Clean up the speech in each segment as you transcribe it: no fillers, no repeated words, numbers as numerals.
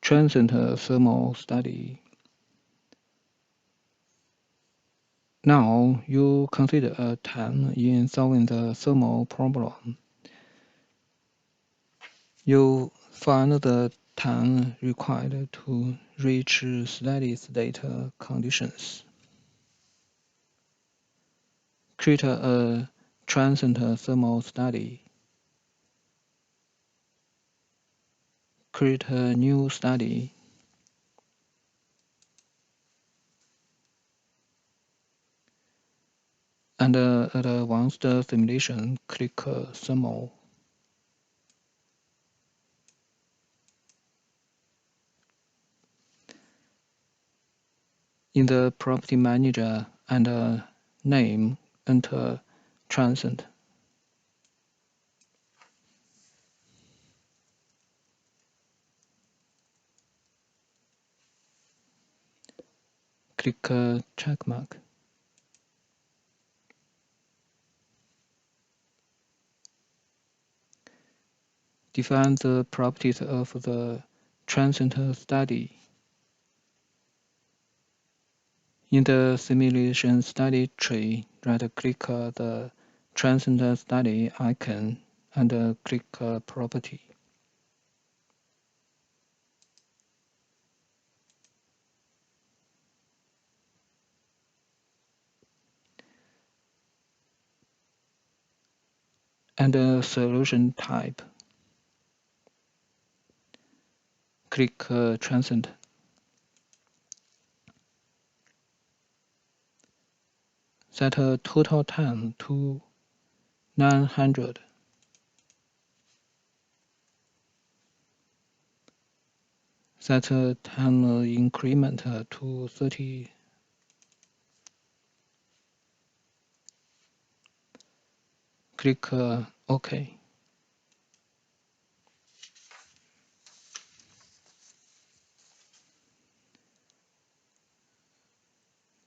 Transient thermal study. Now you consider a time in solving the thermal problem. You find the time required to reach steady state conditions. Create a transient thermal study. Create a new study. And advanced simulation, click thermal. In the property manager and name, enter transient. Click check mark. Define the properties of the transient study. In the simulation study tree, right-click the transient study icon and click property. And solution type. Click transient. Set total time to 900. Set time increment to 30. Click OK.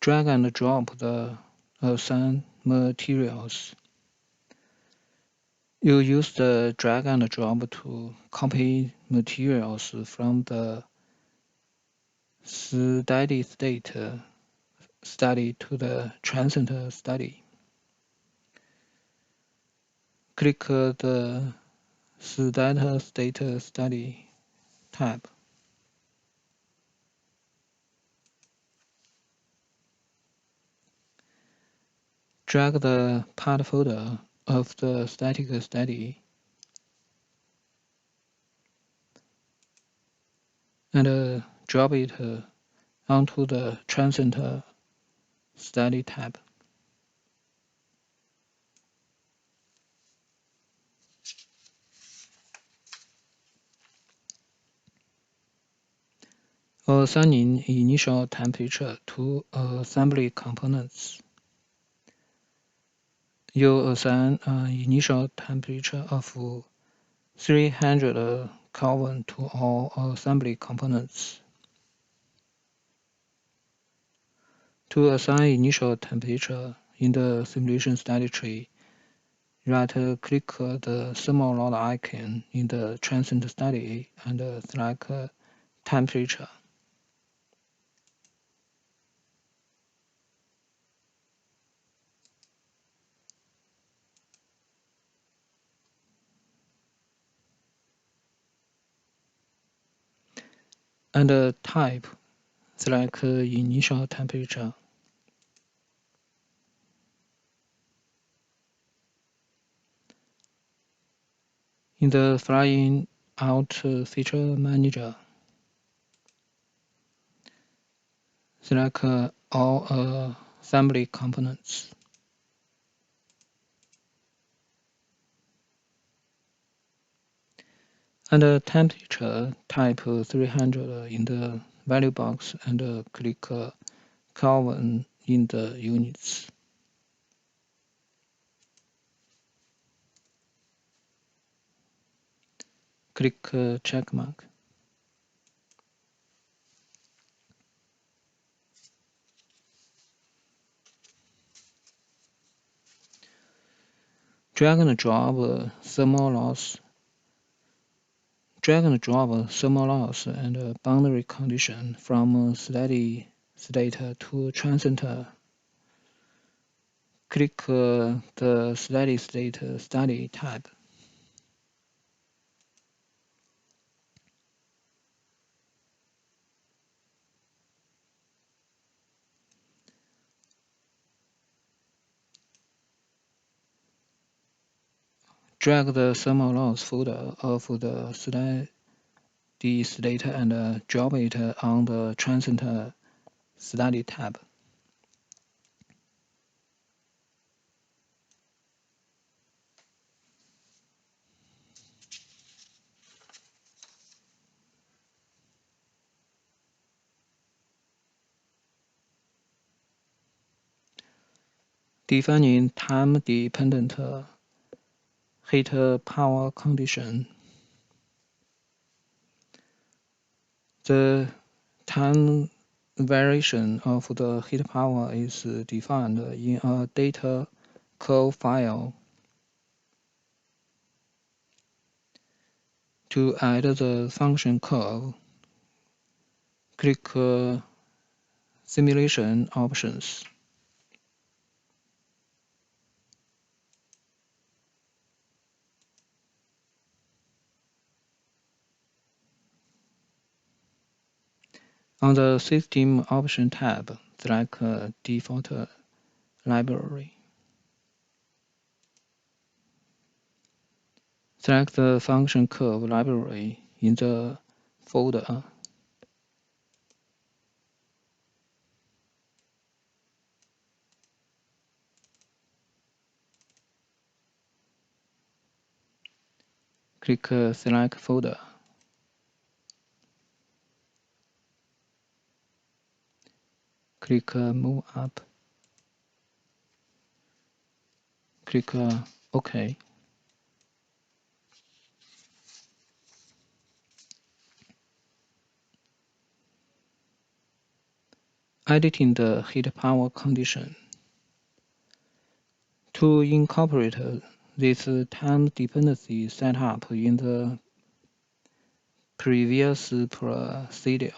Drag and drop the assigned materials. You use the drag and drop to copy materials from the steady state study to the transient study. Click the steady state study tab. Drag the part folder of the static study and drop it onto the transient study tab. Assigning initial temperature to assembly components. You assign an initial temperature of 300 Kelvin to all assembly components. To assign initial temperature in the simulation study tree, right-click the thermal rod icon in the transient study and select temperature. And type, select initial temperature. In the flying out feature manager, select all assembly components. And temperature, type 300 in the value box and click Kelvin in the units. Click check mark. Drag and drop thermal loss. drag and drop thermal loss and boundary condition from steady state to transient. Click the steady state study tab. Drag the thermal loss folder of the steady state and drop it on the transient study tab. Defining time-dependent heat power condition. The time variation of the heat power is defined in a data curve file. To add the function curve, click Simulation Options. On the System Option tab, select Default Library. Select the function curve library in the folder. Click Select Folder. Click Move Up. Click OK. Editing the heat power condition. To incorporate this time dependency setup in the previous procedure,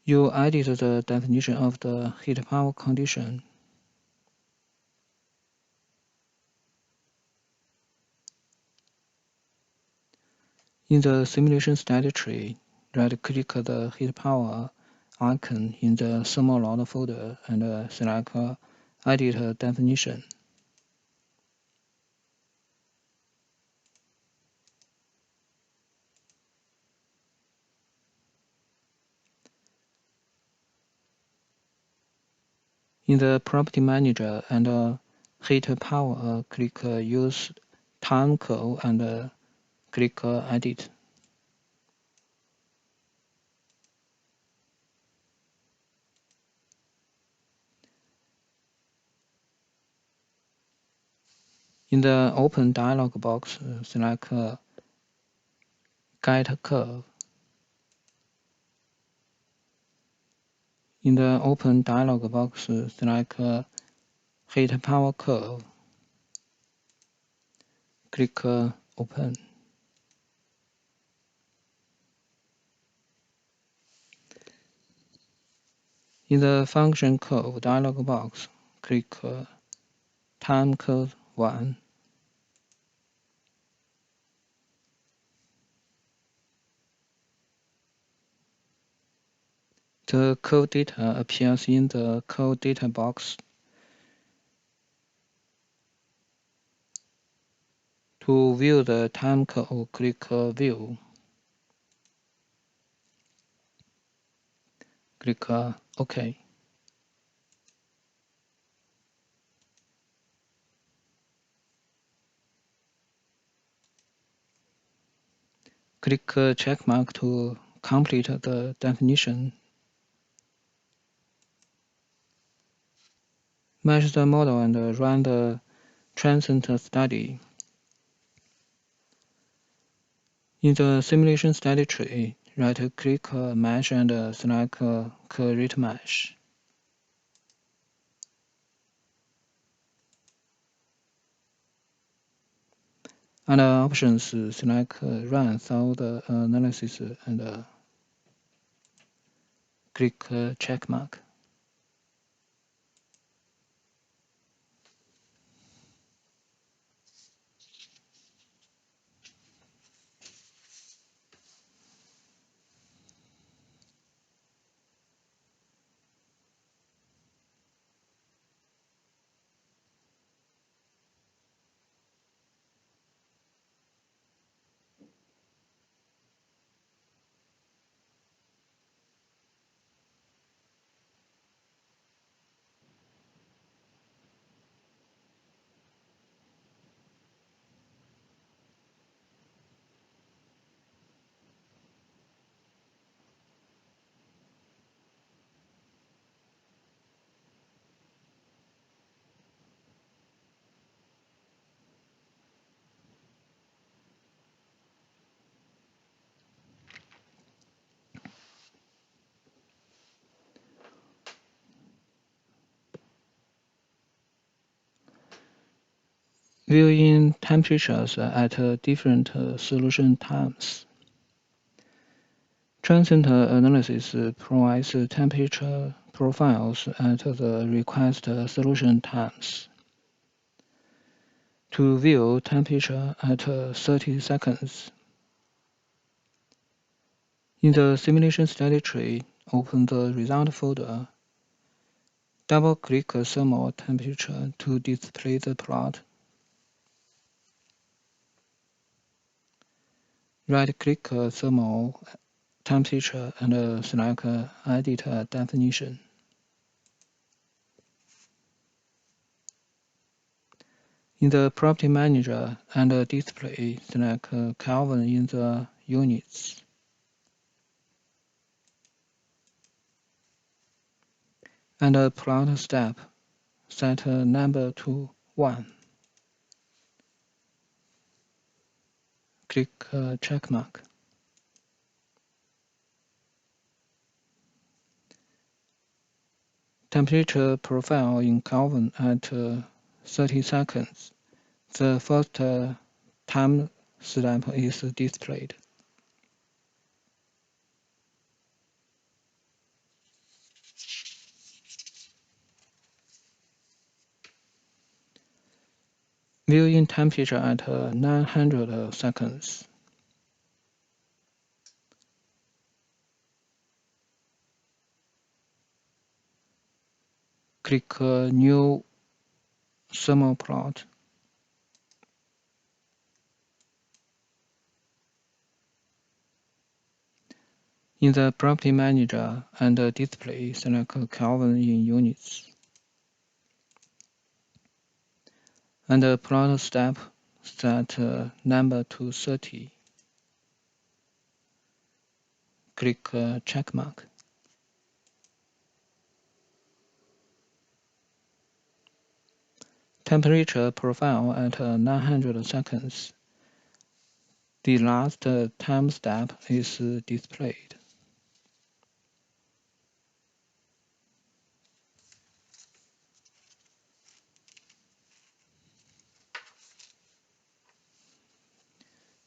you edit the definition of the heat power condition. In the simulation study tree, right-click the heat power icon in the thermal load folder and select Edit Definition. In the Property Manager and Heat Power, click Use Time Curve and click Edit. In the Open dialog box, select Get Curve. In the Open dialog box, select Heat Power Curve. Click Open. In the Function Curve dialog box, click Time Curve 1. The curve data appears in the curve data box. To view the time curve, click View. Click OK. Click checkmark to complete the definition. Measure the model and run the transient study. In the simulation study tree, right-click Mesh and select Create Mesh. And options select Run Through the Analysis and click check mark. Viewing temperatures at different solution times. Transient analysis provides temperature profiles at the request solution times. To view temperature at 30 seconds, in the simulation study tree, open the result folder. Double-click thermal temperature to display the plot. Right-click thermal temperature and select Edit Definition. In the Property Manager and Display, select Kelvin in the units. And plot step, set number to 1. Click check mark. Temperature profile in Kelvin at 30 seconds. The first time step is displayed. Viewing temperature at 900 seconds. Click New Thermal Plot. In the Property Manager and Display, select Kelvin in units. And plot step, set number to 30. Click check mark. Temperature profile at 900 seconds. The last time step is displayed.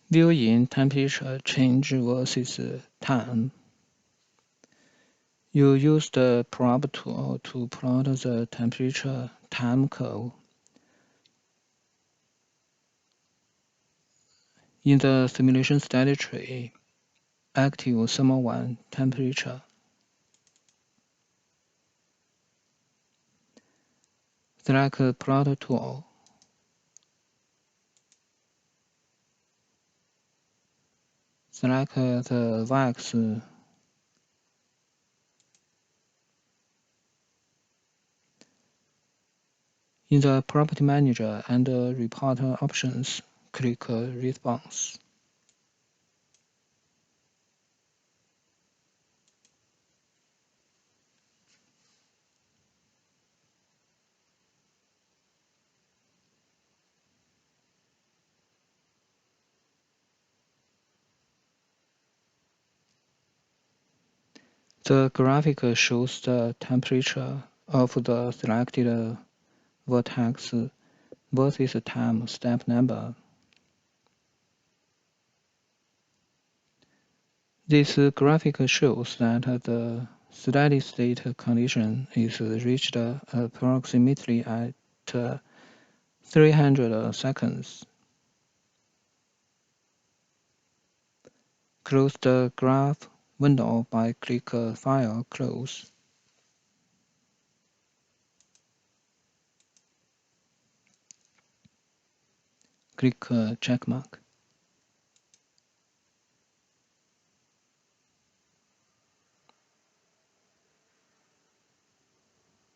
Viewing temperature change versus time. You use the probe tool to plot the temperature time curve. In the simulation study tree, active thermal 1 temperature. Select plot tool. Select the wax. In the Property Manager and Report options, click Response. The graphic shows the temperature of the selected vertex versus time step number. This graphic shows that the steady state condition is reached approximately at 300 seconds. Close the graph window by click File Close. Click checkmark.